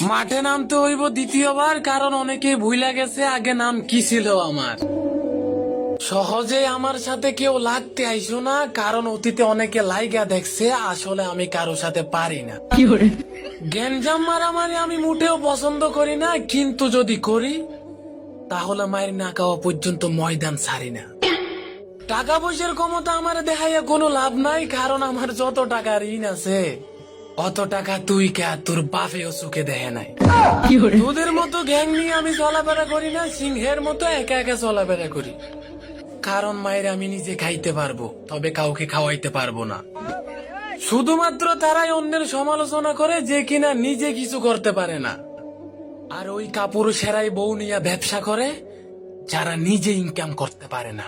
মাঠে নামতে হইব দ্বিতীয়বার, কারণ অনেকে ভুইলা গেছে আগে নাম কি ছিল আমার। সহজে আমার সাথে কেউ লাগতে আইসো না, কারণ অতীতে অনেকে লাইগা দেখছে, আসলে আমি কারো সাথে পারি না। গ্যাঞ্জাম মারামারি আমি মোটেও পছন্দ করি না, কিন্তু যদি করি তাহলে মায়ের না খাওয়া পর্যন্ত ময়দান ছাড়ি না। টাকা পয়সার ক্ষমতা আমার দেখাইয়া কোনো লাভ নাই, কারণ আমার যত টাকা ঋণ আছে অত টাকা তুই কে আর তোর বাপেও চোখে দেখে নাই। তোদের মতো গ্যাং নিয়ে আমি চলাফেরা করি না, সিংহের মতো একা একা চলাফেরা করি। কারণ মায়ের আমি নিজে খাইতে পারবো, তবে কাউকে খাওয়াইতে পারবো না। শুধুমাত্র তারাই অন্যের সমালোচনা করে যে কিনা নিজে কিছু করতে পারে না। আর ওই কাপুরুষেরাই বউ নিয়ে ব্যবসা করে যারা নিজে ইনকাম করতে পারে না।